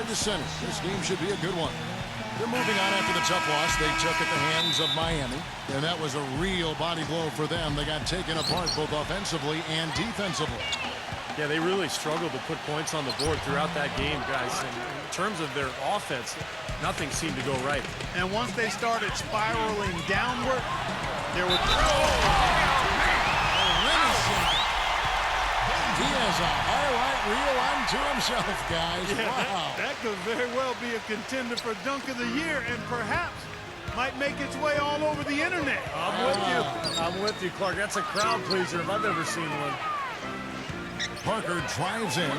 guard to center. This game should be a good one. They're moving on after the tough loss they took at the hands of Miami. And that was a real body blow for them. They got taken apart both offensively and defensively. Yeah, they really struggled to put points on the board throughout that game, guys. And in terms of their offense, nothing seemed to go right. And once they started spiraling downward, there was... He has a highlight reel unto himself, guys. Yeah, wow. that could very well be a contender for Dunk of the Year and perhaps might make its way all over the internet. I'm with you. I'm with you, Clark. That's a crowd pleaser if I've ever seen one. Parker drives in.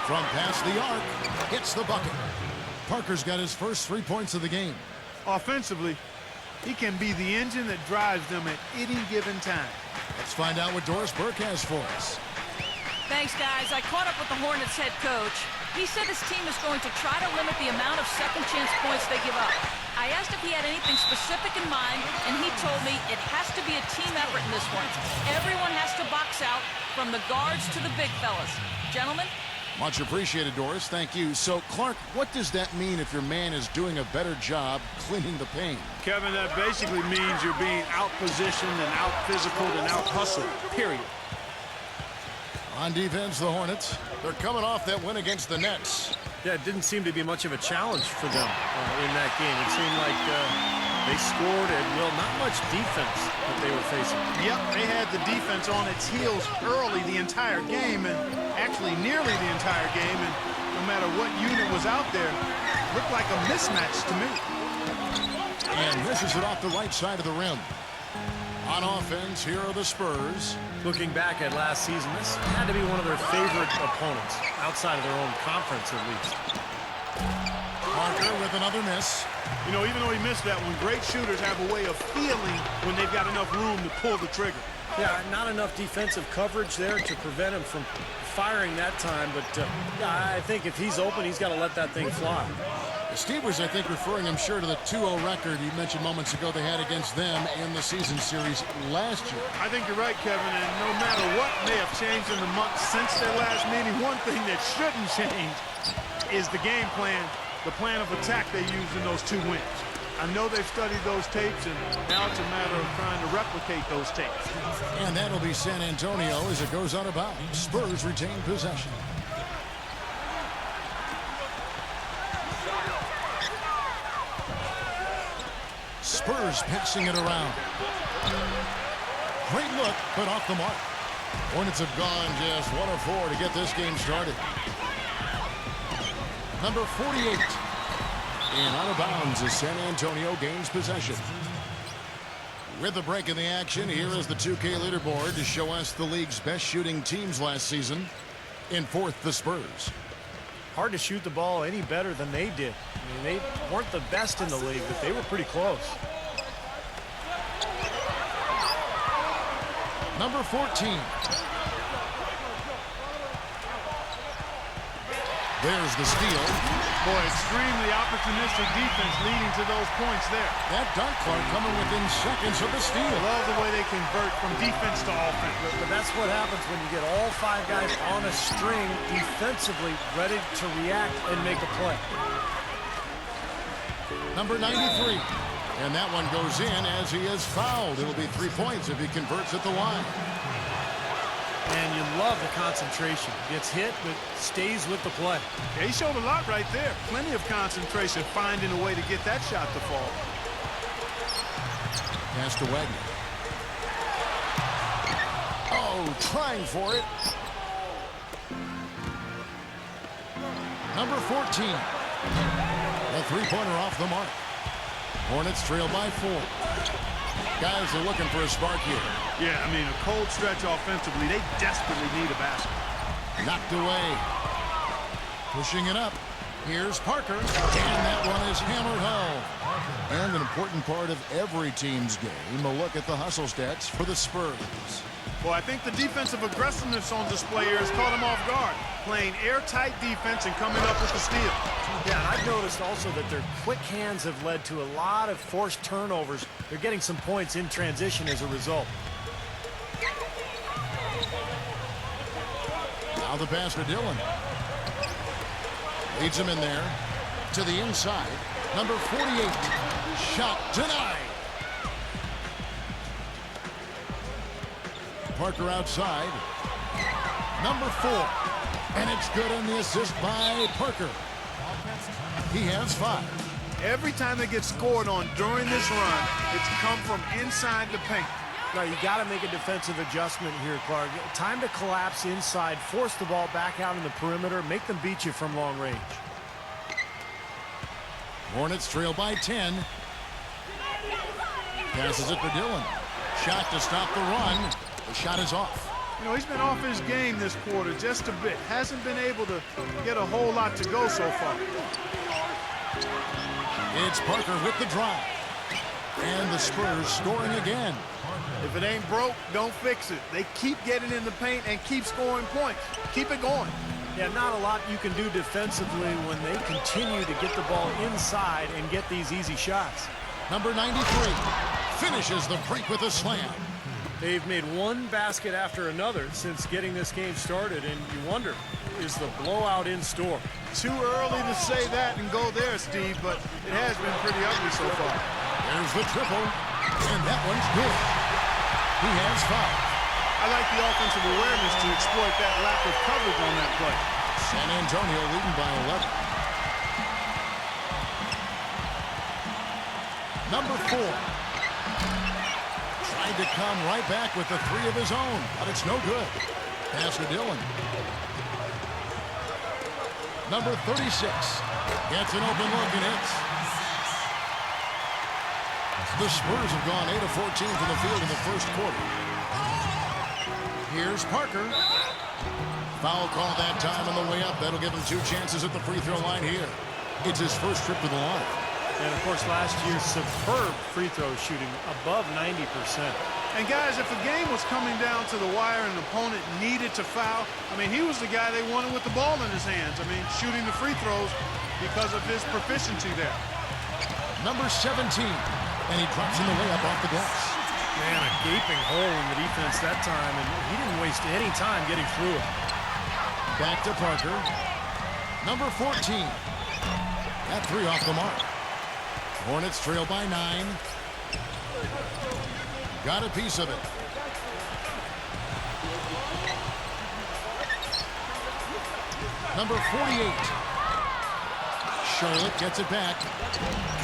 From past the arc, hits the bucket. Parker's got his first 3 points of the game. Offensively, he can be the engine that drives them at any given time. Let's find out what Doris Burke has for us. Thanks, guys. I caught up with the Hornets head coach. He said his team is going to try to limit the amount of second-chance points they give up. I asked if he had anything specific in mind, and he told me it has to be a team effort in this one. Everyone has to box out, from the guards to the big fellas. Gentlemen? Much appreciated, Doris. Thank you. So, Clark, what does that mean if your man is doing a better job cleaning the paint? Kevin, that basically means you're being out-positioned and out-physicaled and out-hustled, period. On defense, the Hornets. They're coming off that win against the Nets. Yeah, it didn't seem to be much of a challenge for them in that game. It seemed like they scored at will, not much defense that they were facing. Yep, they had the defense on its heels early the entire game, and actually nearly the entire game, and no matter what unit was out there, looked like a mismatch to me. And misses it off the right side of the rim. On offense, here are the Spurs. Looking back at last season, this had to be one of their favorite opponents, outside of their own conference at least. Parker with another miss. You know, even though he missed that one, great shooters have a way of feeling when they've got enough room to pull the trigger. Yeah, not enough defensive coverage there to prevent him from firing that time, but yeah, I think if he's open, he's got to let that thing fly. The Steelers, I think, referring, I'm sure, to the 2-0 record you mentioned moments ago they had against them in the season series last year. I think you're right, Kevin, and no matter what may have changed in the months since their last meeting, one thing that shouldn't change is the game plan, the plan of attack they used in those 2 wins. I know they've studied those tapes, and now it's a matter of trying to replicate those tapes. And that'll be San Antonio as it goes out of bounds. Spurs retain possession. Spurs passing it around. Great look, but off the mark. Hornets have gone just 1 of 4 to get this game started. Number 48. And out of bounds as San Antonio gains possession. With the break in the action, here is the 2K leaderboard to show us the league's best shooting teams last season. In 4th, the Spurs. Hard to shoot the ball any better than they did. I mean, they weren't the best in the league, but they were pretty close. Number 14. There's the steal. Boy, extremely opportunistic defense leading to those points there. That dunk, Clark, coming within seconds of the steal. Love the way they convert from defense to offense. But that's what happens when you get all 5 guys on a string defensively ready to react and make a play. Number 93. And that one goes in as he is fouled. It'll be 3 points if he converts at the line. And you love the concentration. Gets hit, but stays with the play. Yeah, he showed a lot right there. Plenty of concentration, finding a way to get that shot to fall. Pass to Wagner. Oh, trying for it. Number 14. A 3-pointer off the mark. Hornets trail by 4. Guys are looking for a spark here. Yeah, I mean, a cold stretch offensively. They desperately need a basket. Knocked away. Pushing it up. Here's Parker. And that one is hammered home. And an important part of every team's game, a look at the hustle stats for the Spurs. Well, I think the defensive aggressiveness on display here has caught them off guard. Playing airtight defense and coming up with the steal. Yeah, and I've noticed also that their quick hands have led to a lot of forced turnovers. They're getting some points in transition as a result. Now the pass to Dillon. Leads him in there to the inside. Number 48. Shot denied. Parker outside. Number 4. And it's good on the assist by Parker. He has 5. Every time they get scored on during this run, it's come from inside the paint. No, you got to make a defensive adjustment here, Clark. Time to collapse inside, force the ball back out in the perimeter, make them beat you from long range. Hornets trail by 10. Passes it to Dillon. Shot to stop the run. The shot is off. You know, he's been off his game this quarter just a bit. Hasn't been able to get a whole lot to go so far. It's Parker with the drive. And the Spurs scoring again. If it ain't broke, don't fix it. They keep getting in the paint and keep scoring points. Keep it going. Yeah, not a lot you can do defensively when they continue to get the ball inside and get these easy shots. Number 93 finishes the break with a slam. They've made one basket after another since getting this game started, and you wonder, is the blowout in store? Too early to say that and go there, Steve, but it has been pretty ugly so far. There's the triple, and that one's good. He has 5. I like the offensive awareness to exploit that lack of coverage on that play. San Antonio leading by 11. Number 4. Tried to come right back with the 3 of his own, but it's no good. Pass to Dillon. Number 36 gets an open look and hits. The Spurs have gone 8 of 14 from the field in the first quarter. Here's Parker. Foul call that time on the way up. That'll give him 2 chances at the free throw line here. It's his first trip to the line. And, of course, last year's superb free throw shooting above 90%. And, guys, if a game was coming down to the wire and an opponent needed to foul, I mean, he was the guy they wanted with the ball in his hands. I mean, shooting the free throws because of his proficiency there. Number 17. And he drops in the layup off the glass. Man, a gaping hole in the defense that time, and he didn't waste any time getting through it. Back to Parker. Number 14. That 3 off the mark. Hornets trail by 9. Got a piece of it. Number 48. Charlotte gets it back.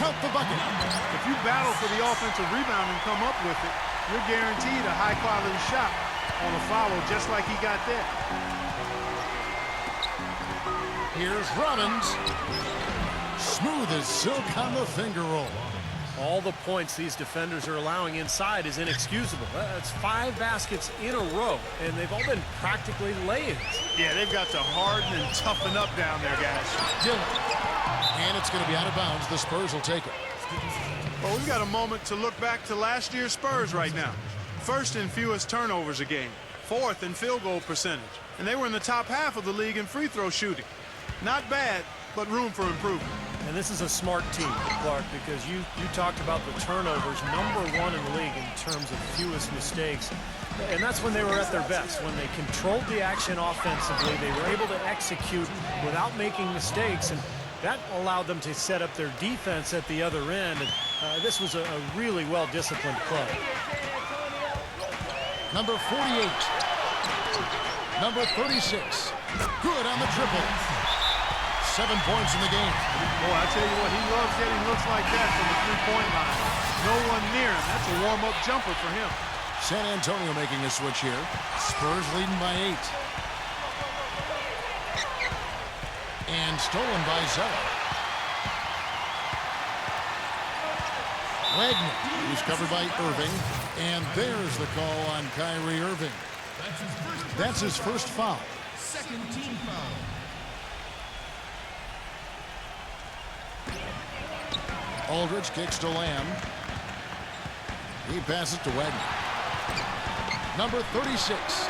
Count the bucket. If you battle for the offensive rebound and come up with it, you're guaranteed a high-quality shot on a follow just like he got there. Here's Robbins. Smooth as silk on the finger roll. All the points these defenders are allowing inside is inexcusable. That's 5 baskets in a row, and they've all been practically lay-ins. Yeah, they've got to harden and toughen up down there, guys. Dillon. And it's going to be out of bounds. The Spurs will take it. Well, we've got a moment to look back to last year's Spurs right now. First in fewest turnovers a game. 4th in field goal percentage. And they were in the top half of the league in free throw shooting. Not bad, but room for improvement. And this is a smart team, Clark, because you talked about the turnovers, #1 in the league in terms of fewest mistakes. And that's when they were at their best. When they controlled the action offensively, they were able to execute without making mistakes, and that allowed them to set up their defense at the other end. And this was a really well-disciplined club. Number 48. Number 36. Good on the triple. 7 points in the game. Boy, I tell you what, he loves getting looks like that from the three-point line. No one near him. That's a warm-up jumper for him. San Antonio making a switch here. Spurs leading by 8. And stolen by Zeller. Wagner, who's covered by Irving. And there's the call on Kyrie Irving. That's his first foul. Second team foul. Aldridge kicks to Lamb. He passes to Wagner. Number 36.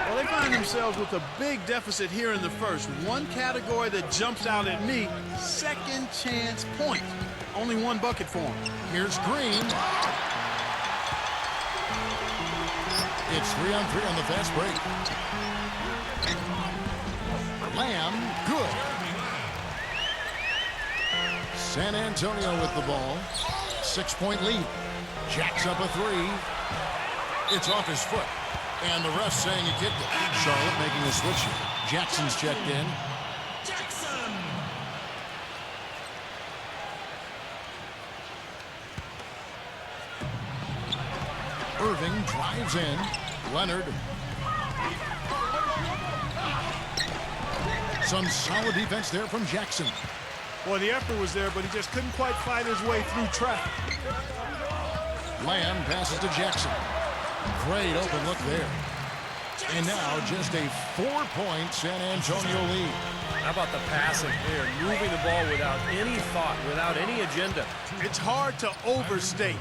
Well, they find themselves with a big deficit here in the first. One category that jumps out at me, second chance points. Only 1 bucket for him. Here's Green. It's 3-on-3 on the fast break. Lamb, good. San Antonio with the ball. 6-point lead. Jacks up a three. It's off his foot. And the ref saying he kicked it. Charlotte making a switch here. Jackson's checked in. Jackson. Irving drives in. Leonard. Some solid defense there from Jackson. Well, the effort was there, but he just couldn't quite fight his way through traffic. Lamb passes to Jackson. Great open look there. And now just a 4-point San Antonio lead. How about the passing? They are moving the ball without any thought, without any agenda. It's hard to overstate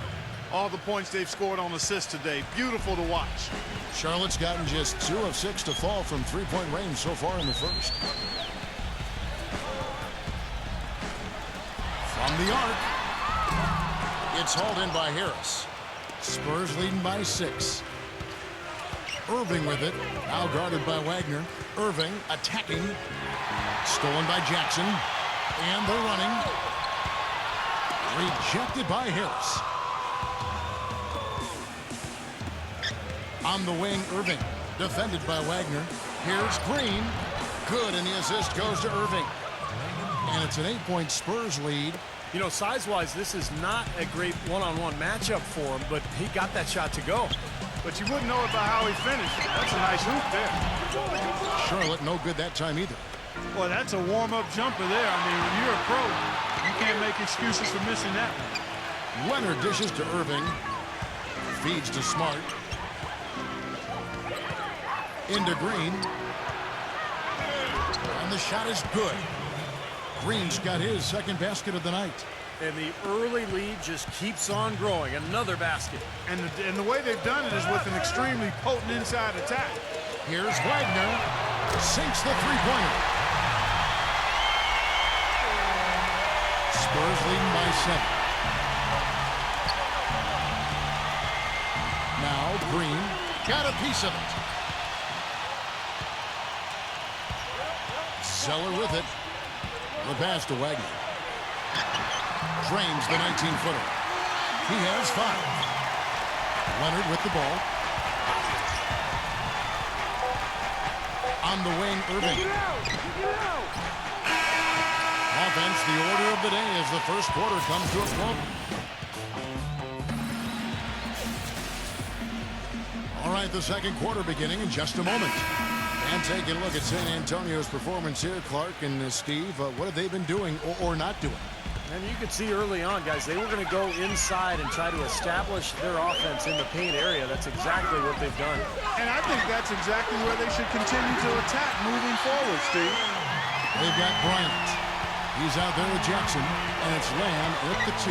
all the points they've scored on assists today. Beautiful to watch. Charlotte's gotten just 2 of 6 to fall from 3-point range so far in the first. From the arc. It's hauled in by Harris. Spurs leading by 6. Irving with it. Now guarded by Wagner. Irving attacking. Stolen by Jackson. And they're running. Rejected by Harris. On the wing, Irving. Defended by Wagner. Here's Green. Good, and the assist goes to Irving. And it's an 8-point Spurs lead. You know, size-wise, this is not a great one-on-one matchup for him, but he got that shot to go. But you wouldn't know it by how he finished. That's a nice hoop there. Charlotte no good that time either. Boy, that's a warm-up jumper there. I mean, when you're a pro, you can't make excuses for missing that one. Leonard dishes to Irving. Feeds to Smart. Into Green. And the shot is good. Green's got his second basket of the night. And the early lead just keeps on growing. Another basket. And the way they've done it is with an extremely potent inside attack. Here's Wagner. Sinks the three-pointer. Spurs leading by 7. Now Green got a piece of it. Zeller with it. The pass to Wagner. Drains the 19-footer. He has 5. Leonard with the ball. On the wing, Irving. Offense, the order of the day as the first quarter comes to a close. All right, the second quarter beginning in just a moment. And taking a look at San Antonio's performance here, Clark and Steve. What have they been doing or not doing? And you could see early on, guys, they were going to go inside and try to establish their offense in the paint area. That's exactly what they've done. And I think that's exactly where they should continue to attack moving forward, Steve. They've got Bryant. He's out there with Jackson, and it's Lamb at the 2.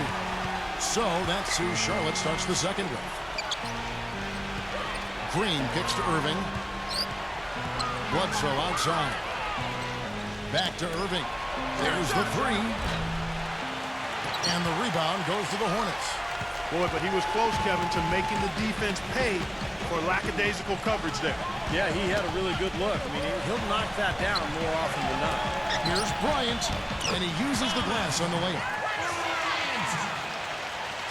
So that's who Charlotte starts the second with. Green kicks to Irving. Bledsoe outside. Back to Irving. There's the 3. And the rebound goes to the Hornets. Boy, but he was close, Kevin, to making the defense pay for lackadaisical coverage there. Yeah, he had a really good look. I mean, he'll knock that down more often than not. Here's Bryant, and he uses the glass on the layup.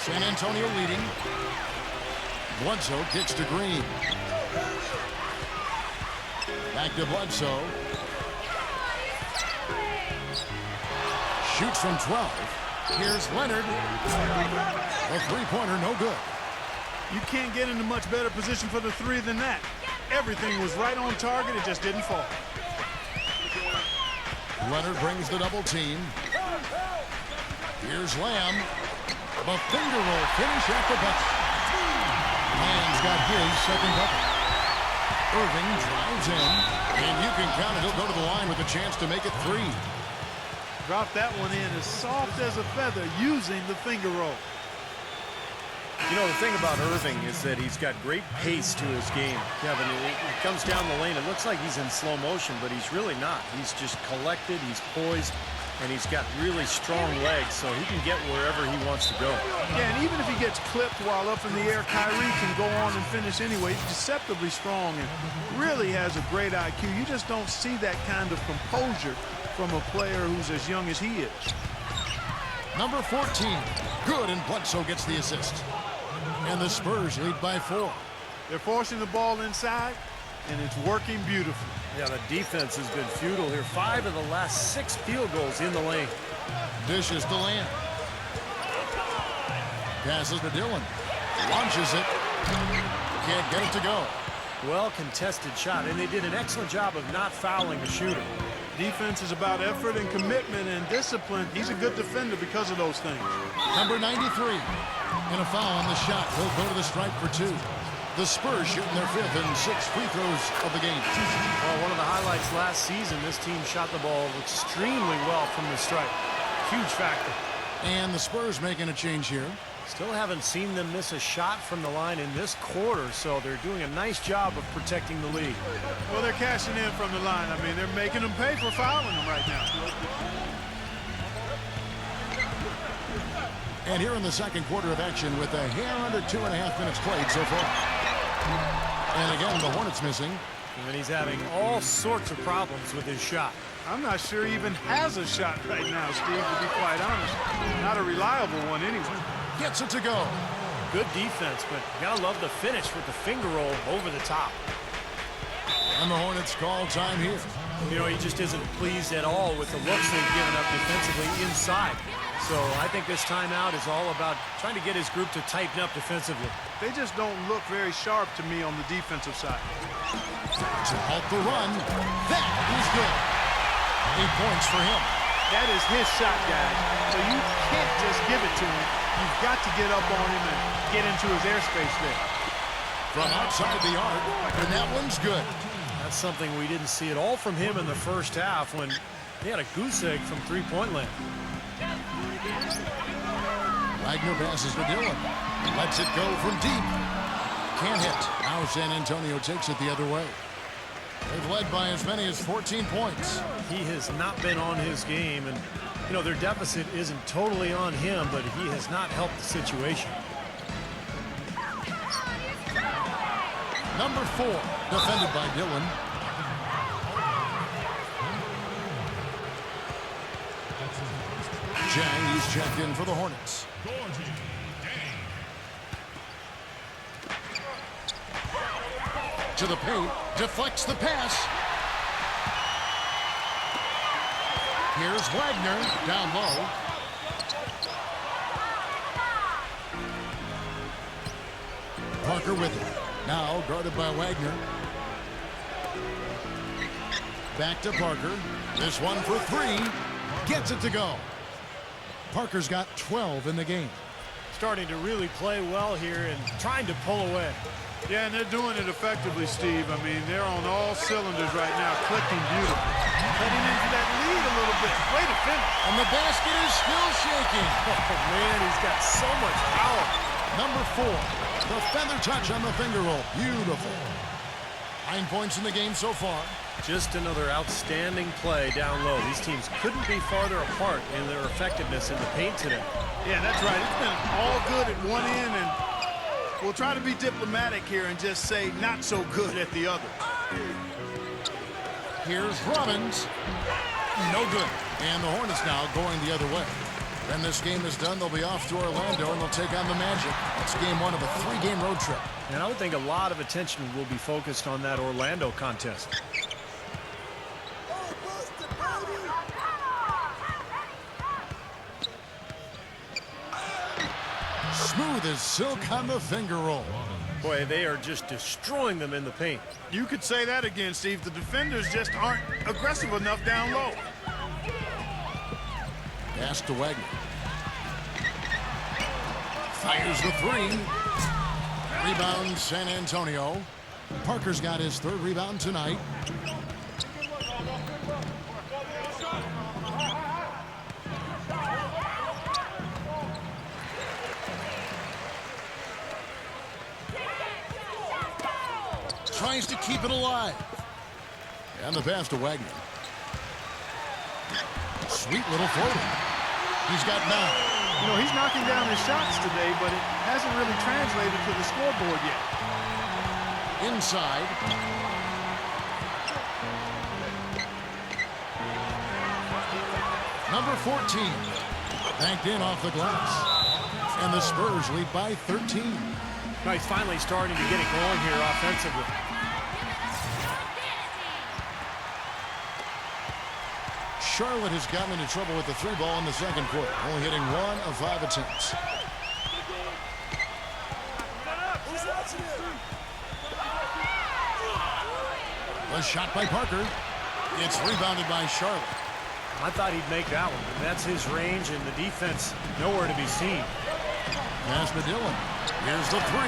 San Antonio leading. Bledsoe kicks to Green. Back to Bledsoe. Shoots from 12. Here's Leonard. A three-pointer, no good. You can't get into much better position for the 3 than that. Everything was right on target. It just didn't fall. Leonard brings the double team. Here's Lamb. The finger roll finish at the bucket. Lamb's got his second bucket. Irving drives in, and you can count it. He'll go to the line with a chance to make it 3. Drop that one in as soft as a feather using the finger roll. You know, the thing about Irving is that he's got great pace to his game, Kevin. It comes down the lane. It looks like he's in slow motion, but he's really not. He's just collected. He's poised. And he's got really strong legs, so he can get wherever he wants to go. Yeah, and even if he gets clipped while up in the air, Kyrie can go on and finish anyway. He's deceptively strong and really has a great IQ. You just don't see that kind of composure from a player who's as young as he is. Number 14. Good, and Bledsoe gets the assist. And the Spurs lead by 4. They're forcing the ball inside, and it's working beautifully. Yeah, the defense has been futile here. 5 of the last 6 field goals in the lane. Dishes to Lamb. Passes to Dillon. Launches it. Can't get it to go. Well contested shot, and they did an excellent job of not fouling the shooter. Defense is about effort and commitment and discipline. He's a good defender because of those things. Number 93. And a foul on the shot. He'll go to the stripe for 2. The Spurs shooting their 5th and 6th free throws of the game. Well, one of the highlights last season, this team shot the ball extremely well from the stripe. Huge factor. And the Spurs making a change here. Still haven't seen them miss a shot from the line in this quarter, so they're doing a nice job of protecting the lead. Well, they're cashing in from the line. I mean, they're making them pay for fouling them right now. And here in the second quarter of action with a hair under 2.5 minutes played so far. And again, the Hornets missing. And he's having all sorts of problems with his shot. I'm not sure he even has a shot right now, Steve, to be quite honest. Not a reliable one anyway. Gets it to go. Good defense, but you gotta love the finish with the finger roll over the top. And the Hornets call time here. You know, he just isn't pleased at all with the looks they've given up defensively inside. So I think this timeout is all about trying to get his group to tighten up defensively. They just don't look very sharp to me on the defensive side. To halt the run. That is good. 8 points for him. That is his shot, guys. So you can't just give it to him. You've got to get up on him and get into his airspace there. From outside the arc, and that one's good. That's something we didn't see at all from him in the first half when he had a goose egg from three-point land. Wagner passes to Dillon. Lets it go from deep. Can't hit. Now San Antonio takes it the other way. They've led by as many as 14 points. He has not been on his game, and you know, their deficit isn't totally on him, but he has not helped the situation. Number 4, defended by Dillon. Jang, he's checked in for the Hornets. To the paint, deflects the pass. Here's Wagner, down low. Parker with it. Now guarded by Wagner. Back to Parker. This one for 3. Gets it to go. Parker's got 12 in the game. Starting to really play well here and trying to pull away. Yeah, and they're doing it effectively, Steve. I mean, they're on all cylinders right now, clicking beautifully. Cutting into that lead a little bit. Way to finish. And the basket is still shaking. Oh, man, he's got so much power. Number 4, the feather touch on the finger roll. Beautiful. 9 points in the game so far. Just another outstanding play down low. These teams couldn't be farther apart in their effectiveness in the paint today. Yeah, that's right. It's been all good at one end, and we'll try to be diplomatic here and just say not so good at the other. Here's Robbins. No good. And the Hornets now going the other way. When this game is done, they'll be off to Orlando, and they'll take on the Magic. That's game 1 of a 3-game road trip. And I would think a lot of attention will be focused on that Orlando contest. Smooth as silk on the finger roll. Boy, they are just destroying them in the paint. You could say that again, Steve. The defenders just aren't aggressive enough down low. Pass to Wagner. Fires the 3. Rebound, San Antonio. Parker's got his 3rd rebound tonight. Tries to keep it alive. And the pass to Wagner. Sweet little floater. He's got 9. You know, he's knocking down his shots today, but it hasn't really translated to the scoreboard yet. Inside. Number 14. Banked in off the glass. And the Spurs lead by 13. Now he's finally starting to get it going here offensively. Charlotte has gotten into trouble with the 3-ball in the second quarter, only hitting 1 of 5 attempts. A shot by Parker. It's rebounded by Charlotte. I thought he'd make that one. That's his range, and the defense nowhere to be seen. Pass to Dillon. Here's the 3.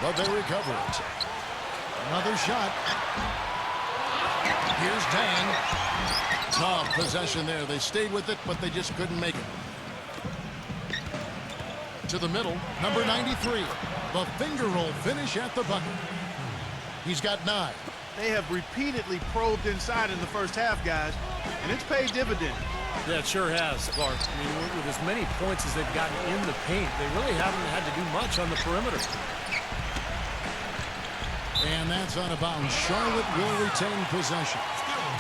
But they recover it. Another shot. Here's Dang. Tough possession there. They stayed with it, but they just couldn't make it. To the middle, number 93. The finger roll finish at the bucket. He's got 9. They have repeatedly probed inside in the first half, guys, and it's paid dividends. Yeah, it sure has, Clark. I mean, with as many points as they've gotten in the paint, they really haven't had to do much on the perimeter. And that's out of bounds. Charlotte will retain possession.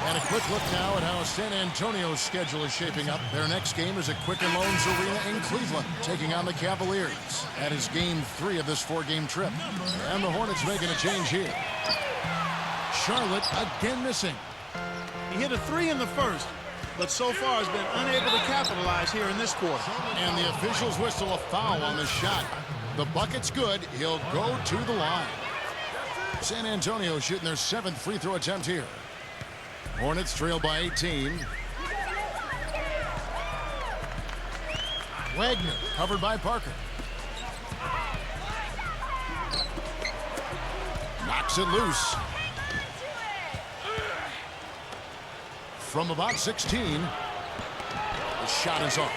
And a quick look now at how San Antonio's schedule is shaping up. Their next game is at Quicken Loans Arena in Cleveland, taking on the Cavaliers. That is game 3 of this 4-game trip. And the Hornets making a change here. Charlotte again missing. He hit a 3 in the first, but so far has been unable to capitalize here in this quarter. And the officials whistle a foul on the shot. The bucket's good. He'll go to the line. San Antonio shooting their 7th free throw attempt here. Hornets trail by 18. Wagner covered by Parker. Knocks it loose. From about 16. The shot is off.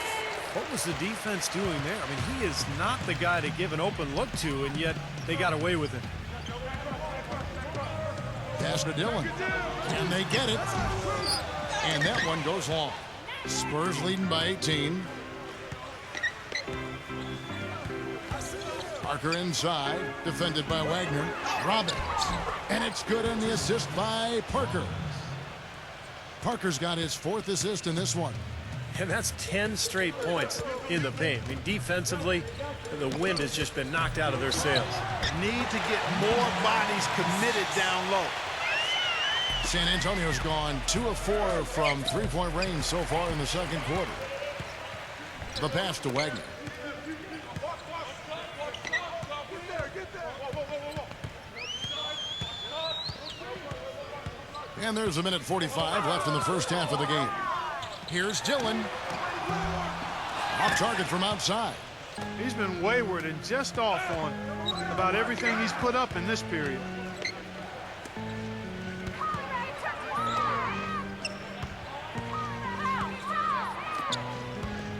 What was the defense doing there? I mean, he is not the guy to give an open look to, and yet they got away with it. Pass to Dillon. Can they get it? And that one goes long. Spurs leading by 18. Parker inside, defended by Wagner. Robbins. And it's good on the assist by Parker. Parker's got his 4th assist in this one. And that's 10 straight points in the paint. I mean, defensively, the wind has just been knocked out of their sails. Need to get more bodies committed down low. San Antonio's gone 2 of 4 from 3-point range so far in the second quarter. The pass to Wagner. And there's a minute 45 left in the first half of the game. Here's Dillon. Off target from outside. He's been wayward and just off on about everything he's put up in this period.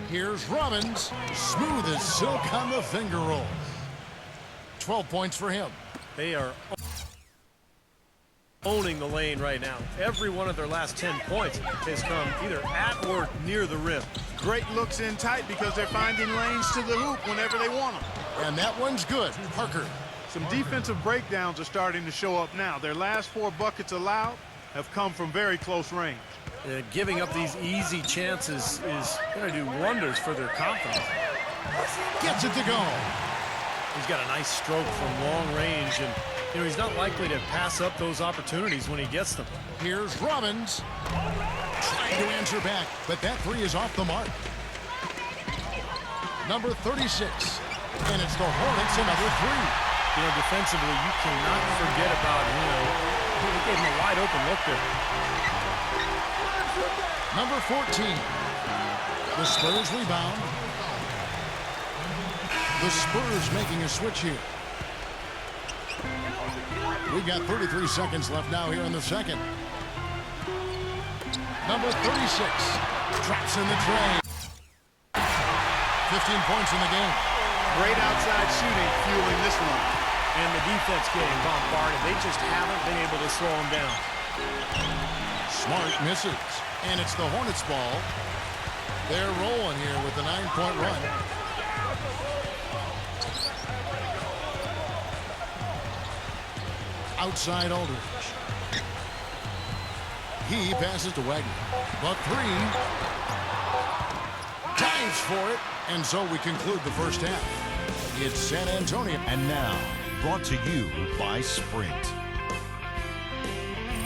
Here's Robbins. Smooth as silk on the finger roll. 12 points for him. They are owning the lane right now. Every one of their last 10 points has come either at or near the rim. Great looks in tight because they're finding lanes to the hoop whenever they want them. And that one's good. Parker. Some defensive breakdowns are starting to show up now. Their last 4 buckets allowed have come from very close range. Giving up these easy chances is going to do wonders for their confidence. Gets it to go. He's got a nice stroke from long range, and you know he's not likely to pass up those opportunities when he gets them. Here's Robbins. Trying to answer back, but that 3 is off the mark. Number 36. And it's the Hornets, another 3. You know, defensively, you cannot forget about, he gave him a wide open look there. Number 14. The Spurs rebound. The Spurs making a switch here. We've got 33 seconds left now here in the second. Number 36 drops in the tray. 15 points in the game. Great outside shooting fueling this one. And the defense getting bombarded. They just haven't been able to slow him down. Smart misses. And it's the Hornets ball. They're rolling here with the 9-point run. Outside Aldridge. He passes to Wagner. But three. Dives for it. And so we conclude the first half. It's San Antonio. And now, brought to you by Sprint.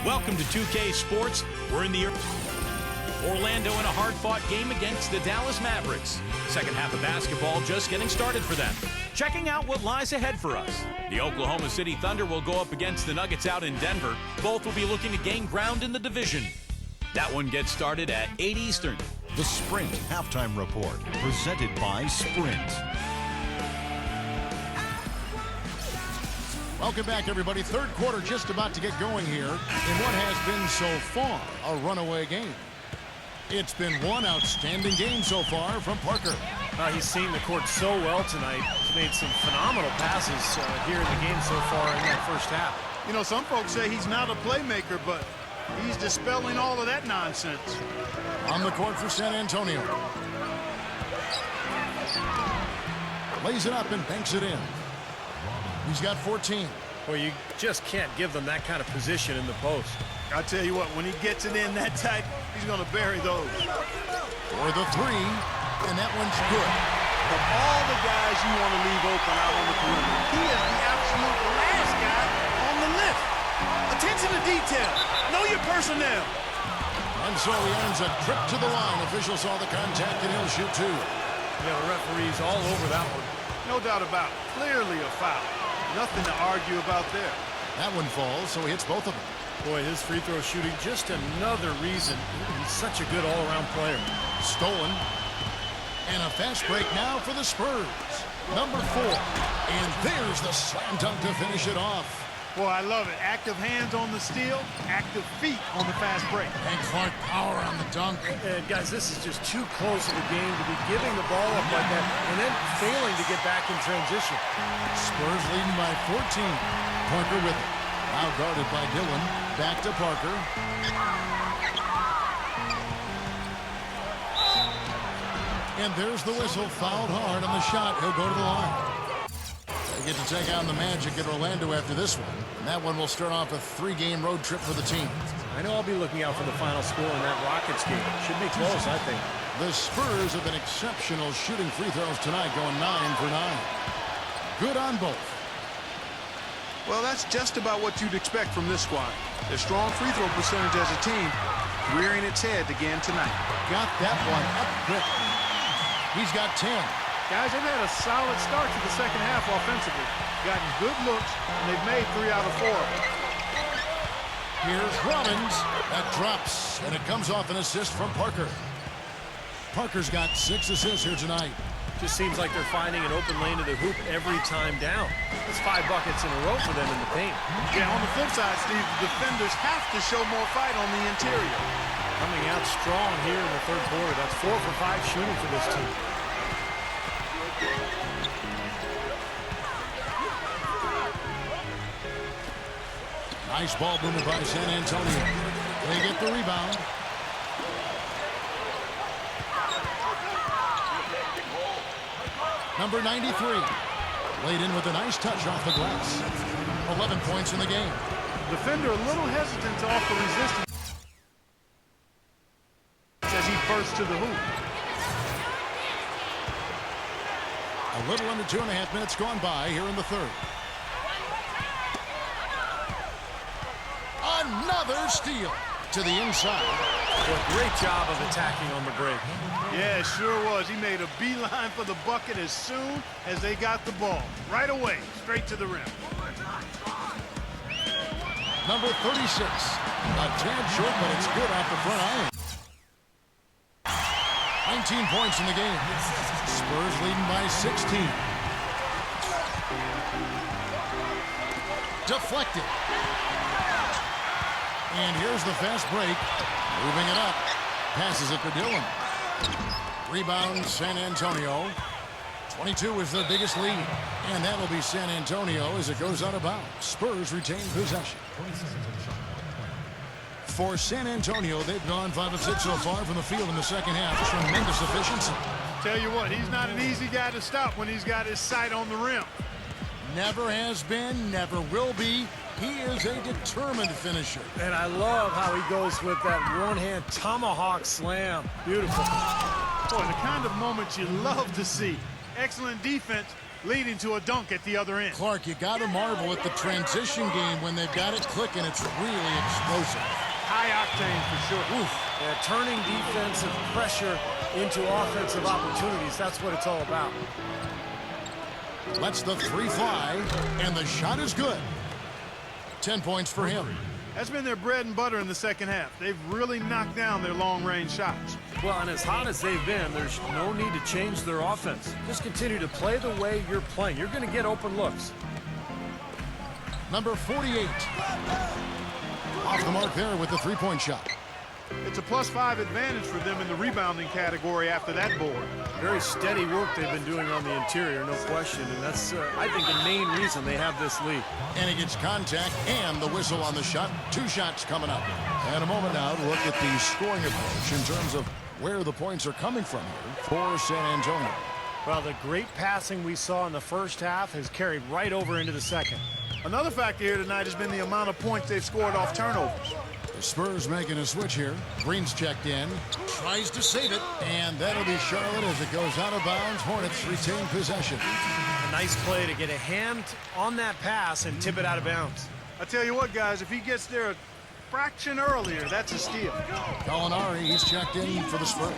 Welcome to 2K Sports. We're in the Orlando in a hard-fought game against the Dallas Mavericks. Second half of basketball just getting started for them. Checking out what lies ahead for us. The Oklahoma City Thunder will go up against the Nuggets out in Denver. Both will be looking to gain ground in the division. That one gets started at 8 Eastern. The Sprint Halftime Report, presented by Sprint. Welcome back, everybody. Third quarter just about to get going here in what has been so far a runaway game. It's been one outstanding game so far from Parker. He's seen the court so well tonight. He's made some phenomenal passes here in the game so far in that first half. You know, some folks say he's not a playmaker, but he's dispelling all of that nonsense. On the court for San Antonio. Lays it up and banks it in. He's got 14. Well, you just can't give them that kind of position in the post. I tell you what, when he gets it in that tight, he's going to bury those. For the three, and that one's good. Of all the guys you want to leave open out on the perimeter, he is the absolute last guy on the list. Attention to detail. Know your personnel. And so he earns a trip to the line. Official saw the contact, and he'll shoot two. Yeah, the referee's all over that one. No doubt about it. Clearly a foul. Nothing to argue about there. That one falls, so he hits both of them. Boy, his free throw shooting, just another reason he's such a good all-around player. Stolen. And a fast break now for the Spurs. Number 4. And there's the slam dunk to finish it off. Boy, I love it. Active hands on the steal, active feet on the fast break. And Clark power on the dunk. And guys, this is just too close of a game to be giving the ball up like that and then failing to get back in transition. Spurs leading by 14. Parker with it. Now guarded by Dillon. Back to Parker. And there's the whistle. Fouled hard on the shot. He'll go to the line. They get to take on the Magic at Orlando after this one. And that one will start off a 3-game road trip for the team. I know I'll be looking out for the final score in that Rockets game. Should be close, I think. The Spurs have been exceptional shooting free throws tonight, going 9 for 9. Good on both. Well, that's just about what you'd expect from this squad. Their strong free throw percentage as a team rearing its head again tonight. Got that one up quick. He's got 10. Guys, they've had a solid start to the second half offensively. Gotten good looks, and they've made 3 out of 4. Here's Rollins. That drops, and it comes off an assist from Parker. Parker's got 6 assists here tonight. Just seems like they're finding an open lane to the hoop every time down. That's 5 buckets in a row for them in the paint. Yeah, on the flip side, Steve, the defenders have to show more fight on the interior. Coming out strong here in the third quarter. That's 4 for 5 shooting for this team. Nice ball movement by San Antonio. They get the rebound. Number 93. Laid in with a nice touch off the glass. 11 points in the game. Defender a little hesitant to offer resistance as he bursts to the hoop. A little under 2.5 minutes gone by here in the third. Another steal to the inside. Well, great job of attacking on the break. Yeah, it sure was. He made a beeline for the bucket as soon as they got the ball. Right away, straight to the rim. Number 36. A tad short, but it's good off the front iron. 19 points in the game. Spurs leading by 16. Deflected. And here's the fast break. Moving it up. Passes it to Dillon. Rebound, San Antonio. 22 is their biggest lead. And that'll be San Antonio as it goes out of bounds. Spurs retain possession. For San Antonio, they've gone 5 of 6 so far from the field in the second half. Tremendous efficiency. Tell you what, he's not an easy guy to stop when he's got his sight on the rim. Never has been, never will be. He is a determined finisher. And I love how he goes with that one-hand tomahawk slam. Beautiful. Boy, the kind of moments you love to see. Excellent defense leading to a dunk at the other end. Clark, you got to marvel at the transition game when they've got it clicking. It's really explosive. High octane for sure. Oof. Yeah, turning defensive pressure into offensive opportunities. That's what it's all about. Lets the 3 fly, and the shot is good. 10 points for him. That's been their bread and butter in the second half. They've really knocked down their long-range shots. Well, and as hot as they've been, there's no need to change their offense. Just continue to play the way you're playing. You're going to get open looks. Number 48. Off the mark there with the 3-point shot. It's a +5 advantage for them in the rebounding category after that board. Very steady work they've been doing on the interior, no question. And that's, I think, the main reason they have this lead. And he gets contact and the whistle on the shot. 2 shots coming up. And a moment now to look at the scoring approach in terms of where the points are coming from here for San Antonio. Well, the great passing we saw in the first half has carried right over into the second. Another factor here tonight has been the amount of points they've scored off turnovers. The Spurs making a switch here. Green's checked in. Tries to save it. And that'll be Charlotte as it goes out of bounds. Hornets retain possession. A nice play to get a hand on that pass and tip it out of bounds. I tell you what, guys, if he gets there a fraction earlier, that's a steal. Gallinari, he's checked in for the Spurs.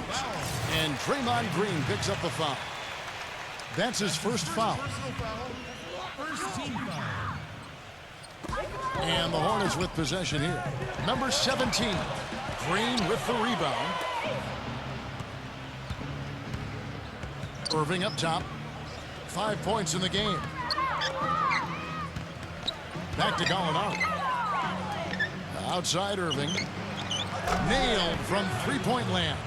And Draymond Green picks up the foul. That's his first foul. First team foul. And the Hornets with possession here. Number 17. Green with the rebound. Irving up top. 5 points in the game. Back to Gallinari. Outside Irving. Nailed from 3-point land.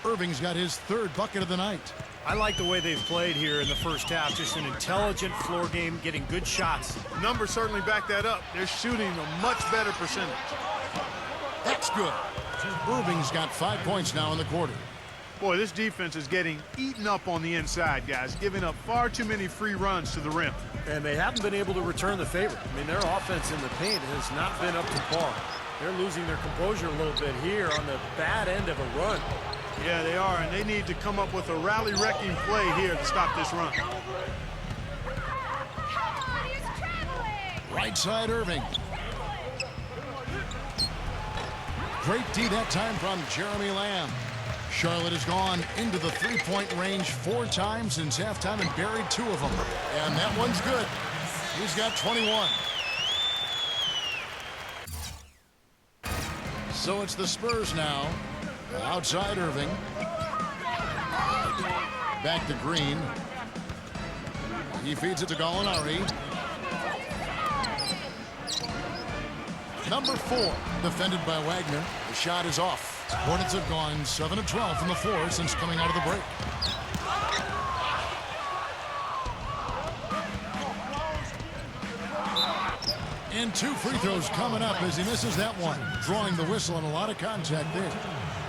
Irving's got his 3rd bucket of the night. I like the way they've played here in the first half. Just an intelligent floor game, getting good shots. Numbers certainly back that up. They're shooting a much better percentage. That's good. Irving's got 5 points now in the quarter. Boy, this defense is getting eaten up on the inside, guys, giving up far too many free runs to the rim. And they haven't been able to return the favor. I mean, their offense in the paint has not been up to par. They're losing their composure a little bit here on the bad end of a run. Yeah, they are, and they need to come up with a rally-wrecking play here to stop this run. Right side Irving. Great D that time from Jeremy Lamb. Charlotte has gone into the 3-point range 4 times since halftime and buried 2 of them. And that one's good. He's got 21. So it's the Spurs now. Outside Irving. Back to Green. He feeds it to Gallinari. Number 4, defended by Wagner. The shot is off. Hornets have gone 7 of 12 from the floor since coming out of the break. And 2 free throws coming up as he misses that one. Drawing the whistle and a lot of contact there.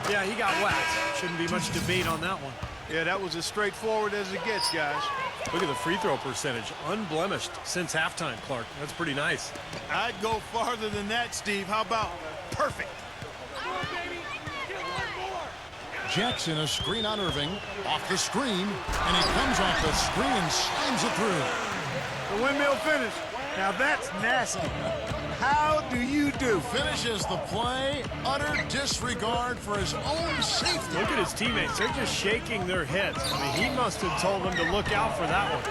Yeah, he got whacked. Shouldn't be much debate on that one. Yeah, that was as straightforward as it gets, guys. Look at the free throw percentage. Unblemished since halftime, Clark. That's pretty nice. I'd go farther than that, Steve. How about perfect? Jackson, a screen on Irving. Off the screen. And he comes off the screen and slams it through. The windmill finish. Now that's nasty. How do you do? Finishes the play. Utter disregard for his own safety. Look at his teammates. They're just shaking their heads. I mean, he must have told them to look out for that one.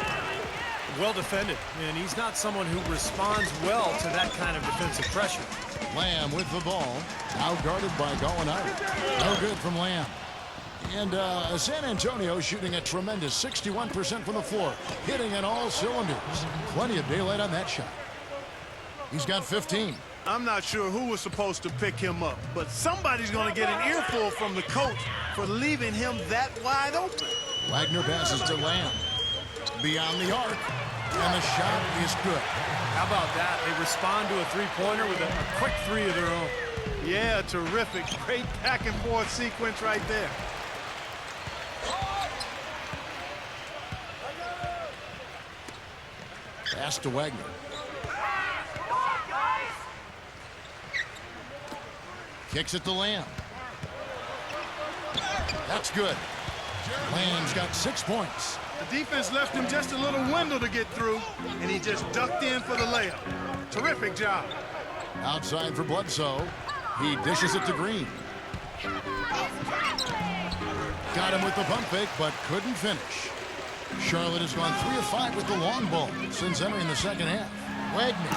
Well defended. And he's not someone who responds well to that kind of defensive pressure. Lamb with the ball. Now guarded by Gallinari. No good from Lamb. And San Antonio shooting a tremendous 61% from the floor. Hitting on all cylinders. Plenty of daylight on that shot. He's got 15. I'm not sure who was supposed to pick him up, but somebody's going to get an earful from the coach for leaving him that wide open. Wagner passes to Lamb. Beyond the arc. And the shot is good. How about that? They respond to a three-pointer with a quick three of their own. Yeah, terrific. Great back and forth sequence right there. Pass to Wagner. Kicks it to Lamb. That's good. Lamb's got 6 points. The defense left him just a little window to get through, and he just ducked in for the layup. Terrific job. Outside for Bledsoe. He dishes it to Green. Got him with the pump fake, but couldn't finish. Charlotte has gone 3 of 5 with the long ball since entering the second half. Wagner.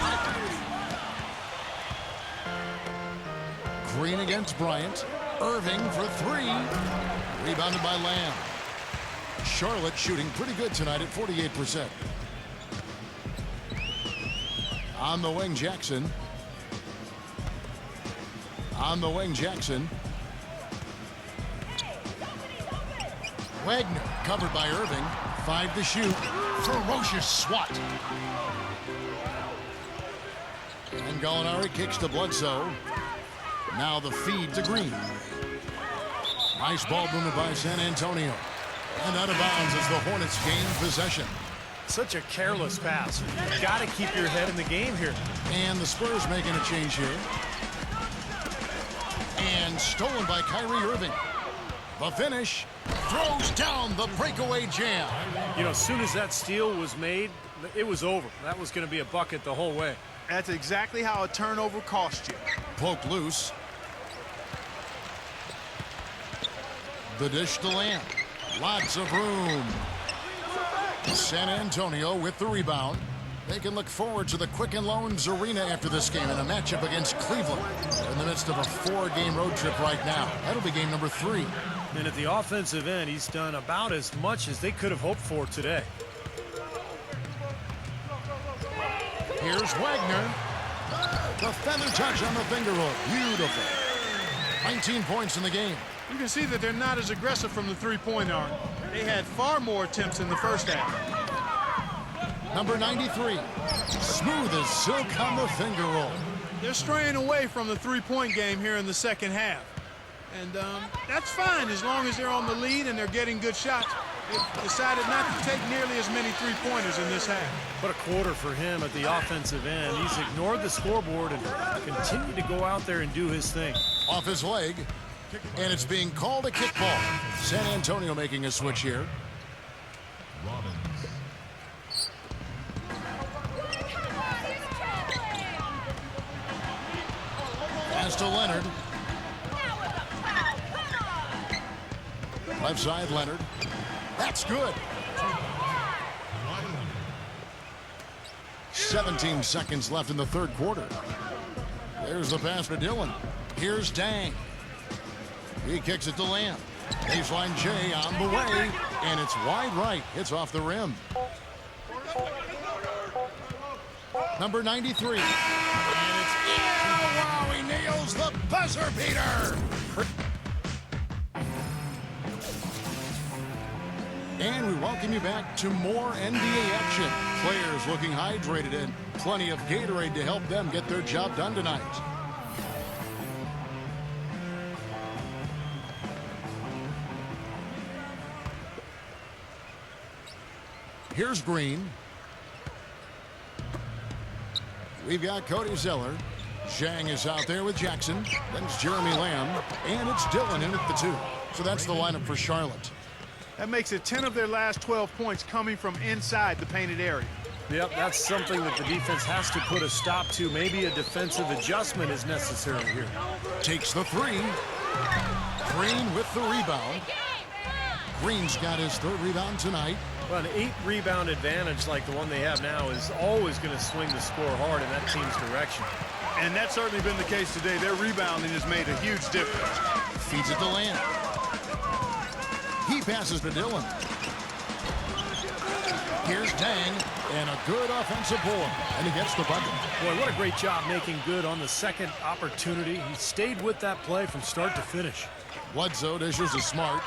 Green against Bryant. Irving for 3. Rebounded by Lamb. Charlotte shooting pretty good tonight at 48%. On the wing, Jackson. On the wing, Jackson. Wagner covered by Irving. 5 to shoot. Ferocious swat. And Gallinari kicks to Bledsoe. Now the feed to Green. Nice ball movement by San Antonio. And out of bounds as the Hornets gain possession. Such a careless pass. You've got to keep your head in the game here. And the Spurs making a change here. And stolen by Kyrie Irving. The finish. Throws down the breakaway jam. You know, as soon as that steal was made, it was over. That was going to be a bucket the whole way. That's exactly how a turnover cost you. Poked loose. The dish to Lamb. Lots of room. San Antonio with the rebound. They can look forward to the Quicken Loans Arena after this game in a matchup against Cleveland. They're in the midst of a 4-game road trip right now. That'll be game number 3. And at the offensive end, he's done about as much as they could have hoped for today. Here's Wagner. The feather touch on the finger roll. Beautiful. 19 points in the game. You can see that they're not as aggressive from the three-point arc. They had far more attempts in the first half. Number 93. Smooth as silk on the finger roll. They're straying away from the three-point game here in the second half. And that's fine as long as they're on the lead and they're getting good shots. They've decided not to take nearly as many three-pointers in this half. What a quarter for him at the offensive end. He's ignored the scoreboard and continued to go out there and do his thing. Off his leg. And it's being called a kickball. San Antonio making a switch here. Pass to Leonard. Left side, Leonard. That's good. 17 seconds left in the third quarter. There's the pass to Dillon. Here's Dang. He kicks it to Lamb. Baseline J on the way. And it's wide right. Hits off the rim. Number 93. And it's in. Wow, he nails the buzzer beater. And we welcome you back to more NBA action. Players looking hydrated and plenty of Gatorade to help them get their job done tonight. Here's Green. We've got Cody Zeller. Zhang is out there with Jackson. Then it's Jeremy Lamb. And it's Dillon in at the 2. So that's the lineup for Charlotte. That makes it 10 of their last 12 points coming from inside the painted area. Yep, that's something that the defense has to put a stop to. Maybe a defensive adjustment is necessary here. Takes the 3. Green with the rebound. Green's got his 3rd rebound tonight. Well, an 8-rebound advantage like the one they have now is always going to swing the score hard in that team's direction. And that's certainly been the case today. Their rebounding has made a huge difference. Feeds it to Lamb. He passes to Dillon. Here's Dang, and a good offensive board, and he gets the bucket. Boy, what a great job making good on the second opportunity. He stayed with that play from start to finish. Bledsoe dishes to Smart.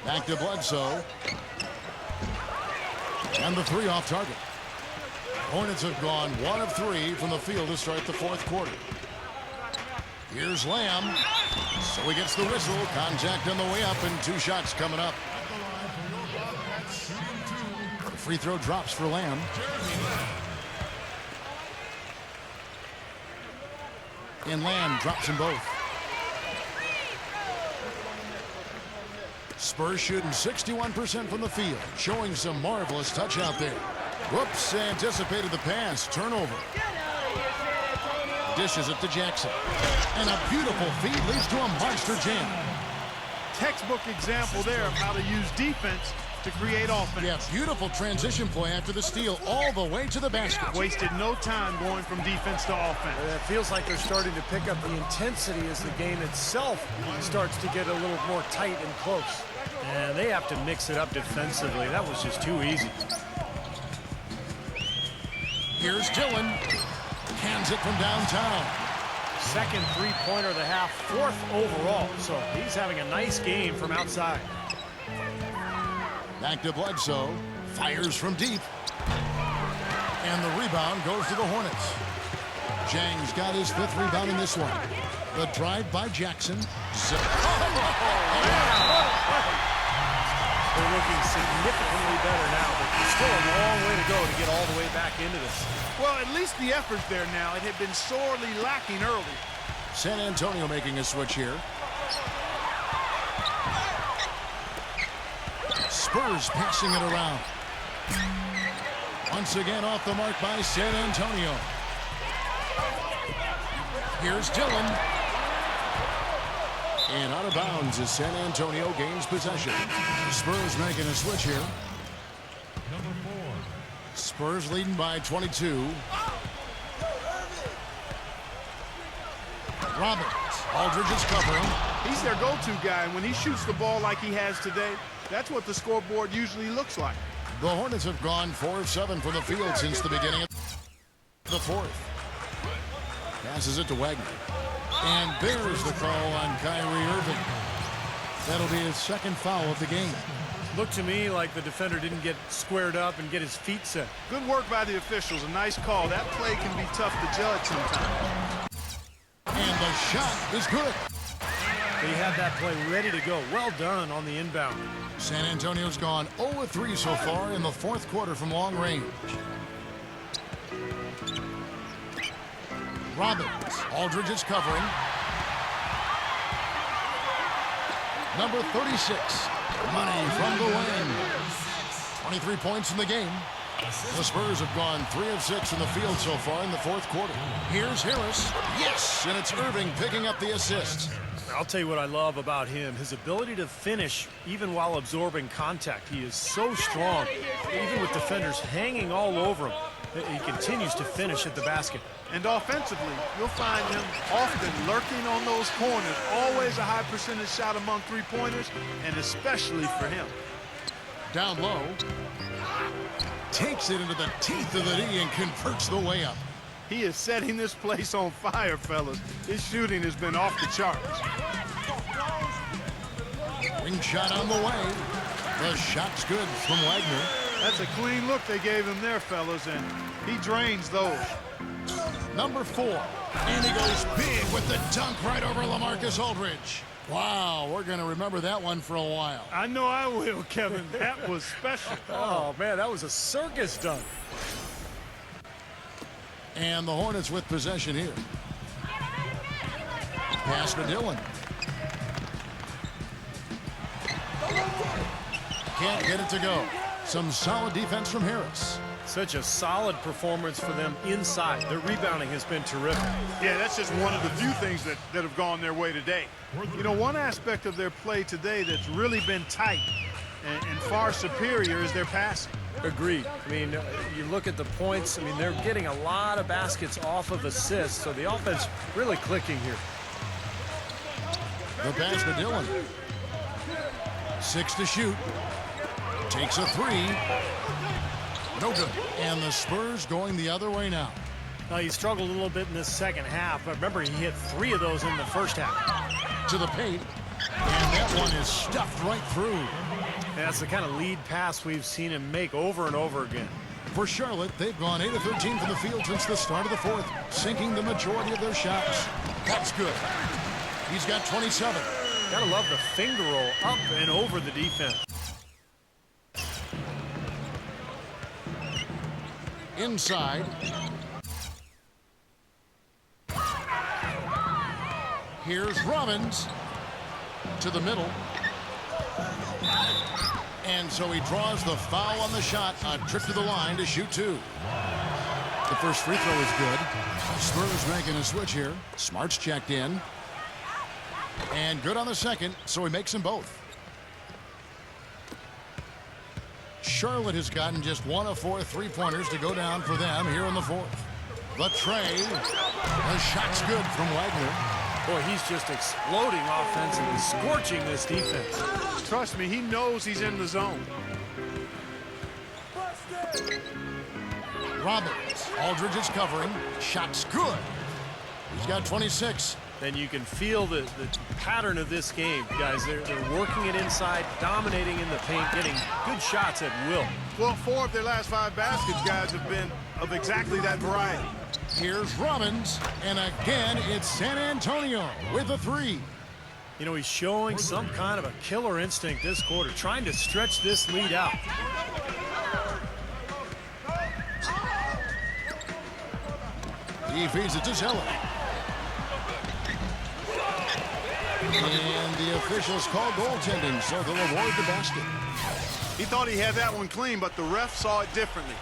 Back to Bledsoe. And the 3 off target. Hornets have gone 1 of 3 from the field to start the 4th quarter. Here's Lamb. So he gets the whistle. Contact on the way up and 2 shots coming up. The free throw drops for Lamb. And Lamb drops them both. Spurs shooting 61% from the field, showing some marvelous touch out there. Whoops, anticipated the pass. Turnover. Dishes it to Jackson. And a beautiful feed leads to a monster jam. Textbook example there of how to use defense to create offense. Yeah, beautiful transition play after the steal all the way to the basket. Wasted no time going from defense to offense. It feels like they're starting to pick up the intensity as the game itself starts to get a little more tight and close. And they have to mix it up defensively. That was just too easy. Here's Dillon. Hands it from downtown. Second three-pointer of the half, 4th overall. So he's having a nice game from outside. Back to Bledsoe. Fires from deep. And the rebound goes to the Hornets. Jang's got his 5th rebound in this one. The drive by Jackson. They're looking significantly better now, but there's still a long way to go to get all the way back into this. Well, at least the effort's there now. It had been sorely lacking early. San Antonio making a switch here. Spurs passing it around. Once again off the mark by San Antonio. Here's Dillon. And out of bounds as San Antonio gains possession. Spurs making a switch here. Number 4. Spurs leading by 22. Robbins. Aldridge is covering. He's their go-to guy, and when he shoots the ball like he has today, that's what the scoreboard usually looks like. The Hornets have gone 4 of 7 from the field since the beginning of the 4th. Passes it to Wagner. And there's the call on Kyrie Irving. That'll be his 2nd foul of the game. Looked to me like the defender didn't get squared up and get his feet set. Good work by the officials. A nice call. That play can be tough to judge sometimes. And the shot is good. He had that play ready to go. Well done on the inbound. San Antonio's gone 0 of 3 so far in the 4th quarter from long range. Robbins. Aldridge is covering. Number 36. Money from the wing. 23 points in the game. The Spurs have gone 3 of 6 in the field so far in the 4th quarter. Here's Harris. Yes, and it's Irving picking up the assist. I'll tell you what I love about him, his ability to finish even while absorbing contact. He is so strong, even with defenders hanging all over him. He continues to finish at the basket. And offensively, you'll find him often lurking on those corners. Always a high percentage shot among three-pointers, and especially for him. Down low. Takes it into the teeth of the D and converts the way up. He is setting this place on fire, fellas. His shooting has been off the charts. Ring shot on the way. The shot's good from Wagner. That's a clean look they gave him there, fellas, and he drains those. Number 4. And he goes big with the dunk right over LaMarcus Aldridge. Wow, we're going to remember that one for a while. I know I will, Kevin. That was special. Oh, man, that was a circus dunk. And the Hornets with possession here. Pass to Dillon. Can't get it to go. Some solid defense from Harris. Such a solid performance for them inside. Their rebounding has been terrific. Yeah, that's just one of the few things that have gone their way today. You know, one aspect of their play today that's really been tight and far superior is their passing. Agreed. I mean, you look at the points. I mean, they're getting a lot of baskets off of assists, so the offense really clicking here. The pass to Dillon. 6 to shoot. Takes a 3. No good. And the Spurs going the other way now. He struggled a little bit in this second half, but remember, he hit 3 of those in the first half. To the paint. And that one is stuffed right through. That's the kind of lead pass we've seen him make over and over again. For Charlotte, they've gone 8 of 13 from the field since the start of the fourth, sinking the majority of their shots. That's good. He's got 27. Gotta love the finger roll up and over the defense. Inside. Here's Robbins to the middle. And so he draws the foul on the shot. A trip to the line to shoot 2. The first free throw is good. Spurs making a switch here. Smart's checked in. And good on the second, so he makes them both. Charlotte has gotten just 1 of 4 3-pointers to go down for them here in the fourth. The tray. The shot's good from Wagner. Boy, he's just exploding offensively, scorching this defense. Trust me, he knows he's in the zone. Robbins. Aldridge is covering. Shot's good. He's got 26. Then you can feel the pattern of this game, guys. They're working it inside, dominating in the paint, getting good shots at will. Well, 4 of their last 5 baskets, guys, have been of exactly that variety. Here's Robbins, and again, it's San Antonio with a 3. You know, he's showing some kind of a killer instinct this quarter, trying to stretch this lead out. He feeds it to Zeller. And the officials call goaltending, so they'll award the basket. He thought he had that one clean, but the ref saw it differently.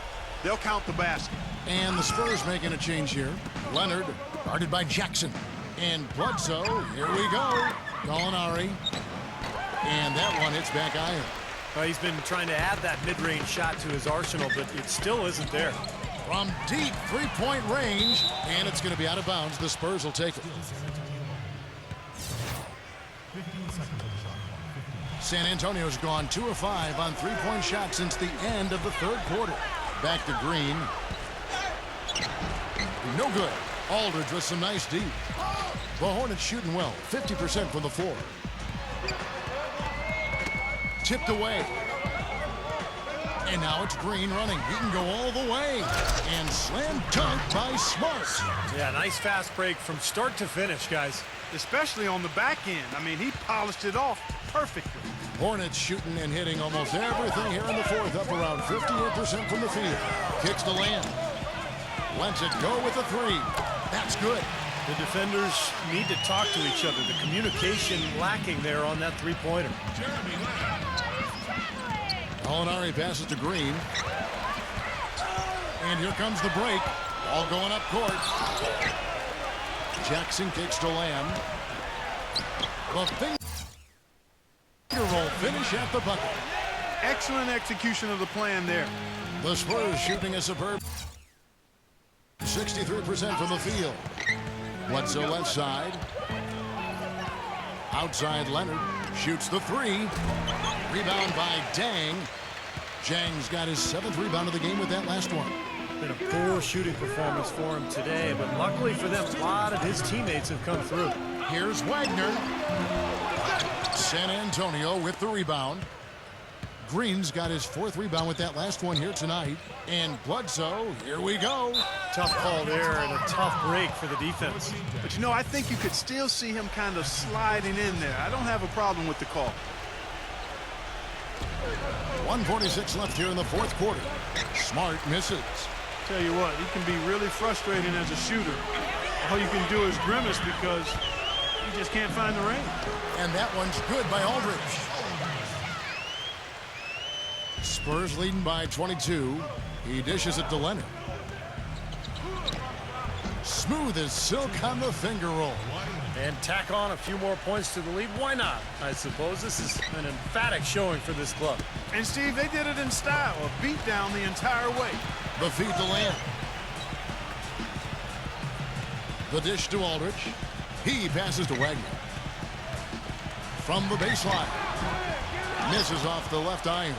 They'll count the basket. And the Spurs making a change here. Leonard, guarded by Jackson. And Bledsoe, here we go. Gallinari. And that one hits back iron. Well, he's been trying to add that mid-range shot to his arsenal, but it still isn't there. From deep 3-point range, and it's going to be out of bounds. The Spurs will take it. San Antonio's gone 2 of 5 on 3-point shots since the end of the third quarter. Back to Green. No good. Aldridge with some nice deep. The Hornets shooting well, 50% from the floor. Tipped away. And now it's Green running. He can go all the way. And slam dunk by Smart. Yeah, nice fast break from start to finish, guys. Especially on the back end. I mean, he polished it off perfectly. Hornets shooting and hitting almost everything here in the fourth, up around 58% from the field. Kicks to land. Lets it go with the 3. That's good. The defenders need to talk to each other. The communication lacking there on that 3-pointer. Gallinari passes to Green. And here comes the break. All going up court. Jackson kicks to Lamb. The finger roll finish at the bucket. Excellent execution of the plan there. The Spurs shooting a superb 63% from the field. Bledsoe left side. Outside Leonard. Shoots the 3. Rebound by Dang. Jang's got his 7th rebound of the game with that last one. Been a poor shooting performance for him today, but luckily for them, a lot of his teammates have come through. Here's Wagner. San Antonio with the rebound. Green's got his 4th rebound with that last one here tonight. And Bledsoe, here we go. Tough call there and a tough break for the defense. But, you know, I think you could still see him kind of sliding in there. I don't have a problem with the call. 1:46 left here in the fourth quarter. Smart misses. Tell you what, he can be really frustrating as a shooter. All you can do is grimace because he just can't find the range. And that one's good by Aldridge. Spurs leading by 22. He dishes it to Leonard. Smooth as silk on the finger roll. And tack on a few more points to the lead. Why not? I suppose this is an emphatic showing for this club. And, Steve, they did it in style, a beat down the entire way. The feed to Lamb. The dish to Aldridge. He passes to Wagner. From the baseline. Misses off the left iron.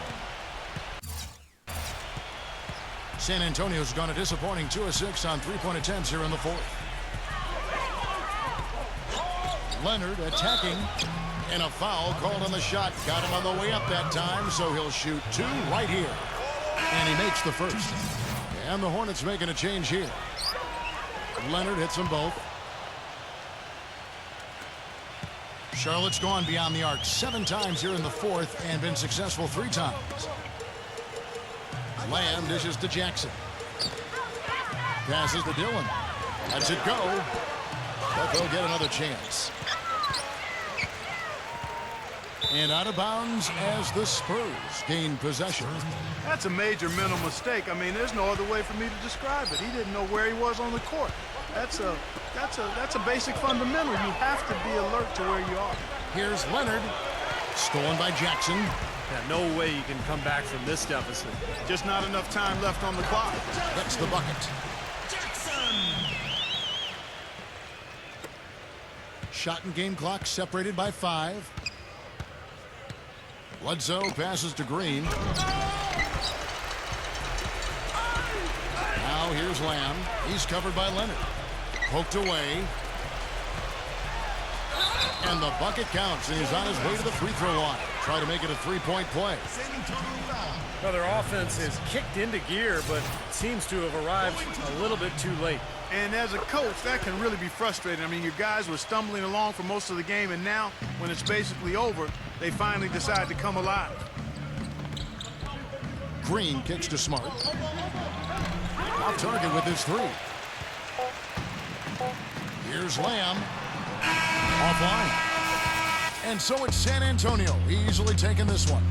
San Antonio's gone a disappointing 2 of 6 on 3-point attempts here in the fourth. Leonard attacking, And a foul called on the shot. Got him on the way up that time, so he'll shoot 2 right here. And he makes the first. And the Hornets making a change here. Leonard hits them both. Charlotte's gone beyond the arc 7 times here in the 4th and been successful 3 times. Lamb dishes to Jackson. Passes to Dillon. Lets it go. But they'll get another chance. And out of bounds as the Spurs gain possession. That's a major mental mistake. I mean, there's no other way for me to describe it. He didn't know where he was on the court. That's a basic fundamental. You have to be alert to where you are. Here's Leonard. Stolen by Jackson. Yeah, no way you can come back from this deficit. Just not enough time left on the clock. That's the bucket. Shot and game clock separated by 5. Bledsoe passes to Green. Now here's Lamb. He's covered by Leonard. Poked away. And the bucket counts, and he's on his way to the free throw line. Try to make it a 3-point play. Well, their offense is kicked into gear, but seems to have arrived a little bit too late. And as a coach, that can really be frustrating. I mean, your guys were stumbling along for most of the game, and now, when it's basically over, they finally decide to come alive. Green kicks to Smart. Off target with his 3. Here's Lamb. Offline. And so it's San Antonio easily taking this one.